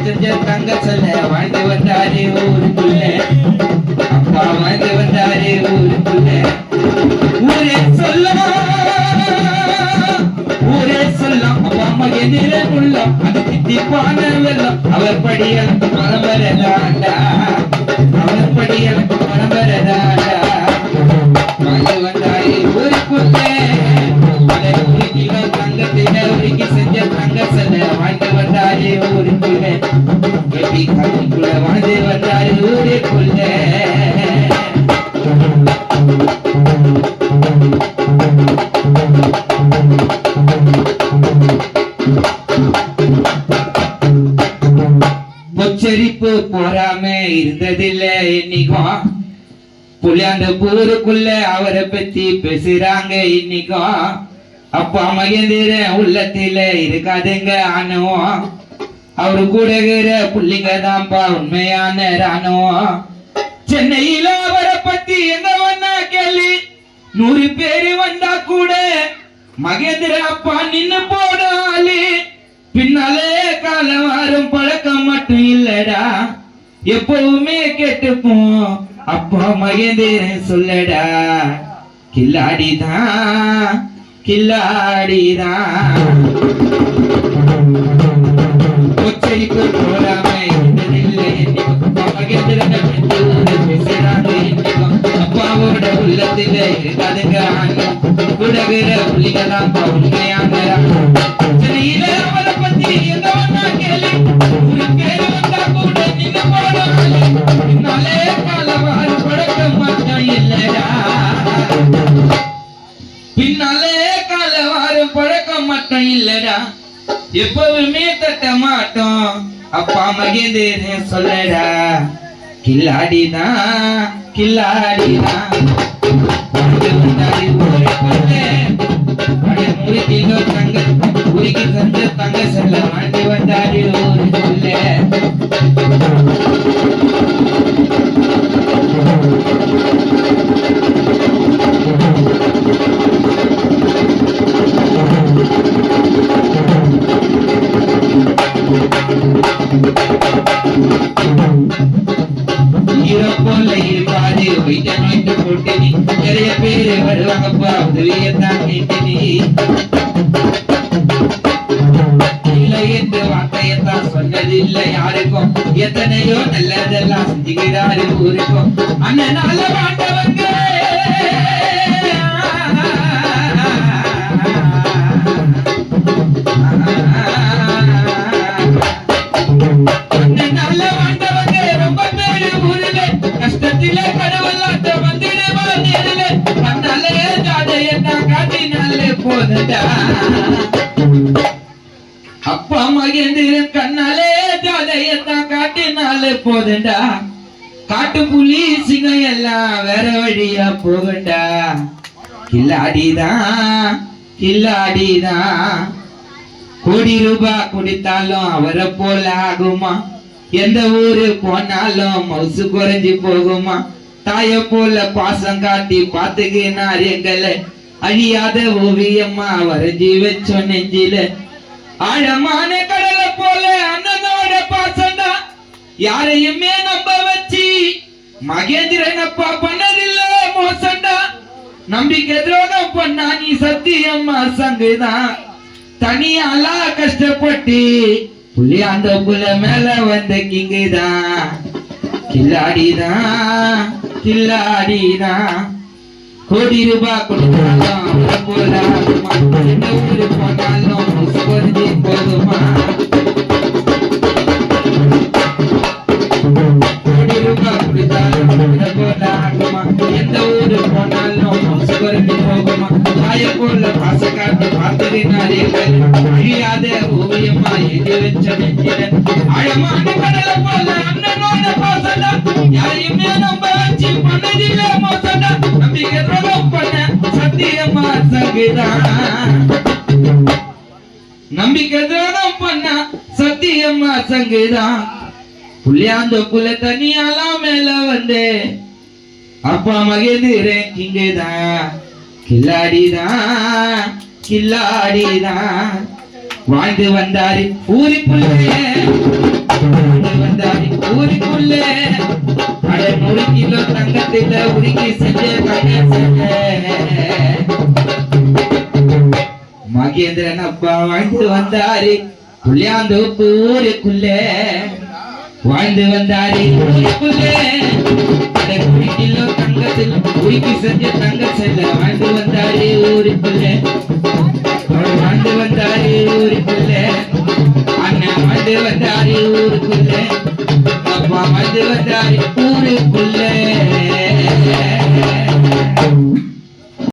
செஞ்ச தங்க சொல்ல வாழ்ந்து வந்தாரே ஊருக்குள்ள அப்பா வாழ்ந்து வந்தாரே ஊருக்குள்ள ஊரே சொல்லும் அப்பா மகனிர உள்ளம் அது தித்திப்பான வெள்ளம் அவர் படியல் பரம்பரதாண்டா அவர் படியல் பரம்பரதாண்டா வாழ்ந்து வந்தாரே ஊருக்குள்ள தங்கத்தினருக்கு செஞ்ச தங்க சொல்ல வாழ்ந்து வந்தாரே ஊருக்குள்ள எப்படி கல்விக்குள்ள வாழ்ந்து வந்தாரே ஊருக்குள்ள பொச்சரிப்பு போறாம இருந்ததில்ல இன்னைக்கும் புளியாண்ட ஊருக்குள்ள அவரை பத்தி பேசுறாங்க இன்னைக்கும் அப்பா மகேந்திர உள்ளத்தில இருக்காதுங்க ஆணுவோம் அவரு கூட புள்ளிங்க தான்ப்பா உண்மையான ராணுவோம் சென்னையில அவரை பத்தி எங்க வந்தா கேள்வி 100 பேரு வந்தா கூட மகேந்திர அப்பா நின்னு போடாலே பின்னாலே காலம் வரும் பழக்கம் மட்டும் இல்லடா எப்பவுமே கேட்டுப்போம் அப்பா மகேந்திரன் சொல்லடா கில்லாடிதான் கில்லாடிதான் கொச்சரிப்பு போறாம இருந்ததில்லை மகேந்திரன் பேசுறாங்க அப்பாவோட உள்ளத்தில இருக்காதுங்க குடகிற புள்ளிங்கதான் உண்மையான சென்னையில அவரை பத்தி எங்க வந்தா கேள்வி 100 பேரு வந்தா கூட நின்னு போடாலே பின்னாலே காலவாறு பழக்கம் மட்டும் இல்லடா பின்னாலே காலவாறு பழக்கம் மட்டும் இல்லடா எப்பவுமே தட்ட மாட்டோம் அப்பா மகேந்திரன் சொல்லடா கில்லாடிதான் கில்லாடிதான் ஊருக்கு செஞ்ச தங்க செல்ல வாழ்ந்து வந்தாரு ஊருக்குள்ள போல இருப்பாரு வைட்டு போட்டு நிறைய பேரு வருவாங்கப்பா உதவியத்தான் கேட்டு இல்லை என்று வார்த்தையத்தான் சொன்னதில்லை யாருக்கும் எத்தனையோ நல்லதெல்லாம் செஞ்சுக்கிறாரு ஊருக்கும் அண்ணனால வாண்டவங்க அப்பா மகேந்திரன் கண்ணாலே ஜாதையத்தான் காட்டினாலே போதண்டா காட்டு புலி சிங்கம் எல்லாம் வேற வழியா போகண்டா கில்லாடிதான் கில்லாடிதான் கோடி ரூபாய் குடித்தாலும் அவரை போல ஆகுமா எந்த ஊரு போனாலும் மவுசு குறைஞ்சு போகுமா தாய போல பாசம் காட்டி பாத்துக்கினார் எங்களை அழியாத ஓவியம்மா வரைஞ்சி வச்சோம் நெஞ்சில ஆழமான கடலை போல அண்ணனோட பாசண்டா யாரையுமே நம்ப வச்சு மகேந்திரன் அப்பா பண்ணதில்ல மோசண்டா நம்பிக்கை துரோகம் பண்ணா நீ சத்தியம்மா சங்குதான் தனியாலா கஷ்டப்பட்டு புள்ளியாண்ட புல மேல வந்த கிங்குதான் கில்லாடிதான் கில்லாடிதான் கோடி ரூபாய் கொடுத்தாலும் போலாமா எந்த ஊரு போனாலும் சுவர்ஜி போதுமா கோடி ரூபாய் கொடுத்தாலும் போலாமா எந்த ஊரு போனாலும் சுவர்ஜி போகுமா தாய போல பாச காட்டி பார்த்துறினாரே அழியாத ஓவியமா எழுதி வச்ச நெஞ்சில ஆழமான கடலை போல அண்ணனோட பாசண்டா யாரையுமே நம்ப வச்சு பண்ணதில்லை மோசண்டா நம்பிக்கை துரோகம் பண்ண சத்தியமா சங்குதான் நம்பிக்கை துரோகம் பண்ண சத்தியமா சங்குதான் புள்ளியாந்த புல தனியாலாம் மேல வந்து அப்பா மகேந்திரன் கிங்குதான் கில்லாடிதான் கில்லாடிதான் வாழ்ந்து வந்தாரு ஊருக்குள்ளே வாழ்ந்து வந்தாரு ஊருக்குள்ளே அட 100 கிலோ தங்கத்தில உருக்கி செஞ்ச மகேந்திரன் அப்பா வாழ்ந்து வந்தாரு புளியாந்தோப்பு ஊருக்குள்ளே வாழ்ந்து வந்தாரு ஊருக்குள்ளே அட 100 கிலோ தங்கத்தில் உருக்கி செஞ்ச தங்க செல்ல வாழ்ந்து வந்தாரு ஊருக்குள்ளே வாழ்ந்து வந்தாரு ஊருக்குள்ளே அண்ணன் வாழ்ந்து வந்தாரு ஊருக்குள்ளே அப்பா வாழ்ந்து வந்தாரு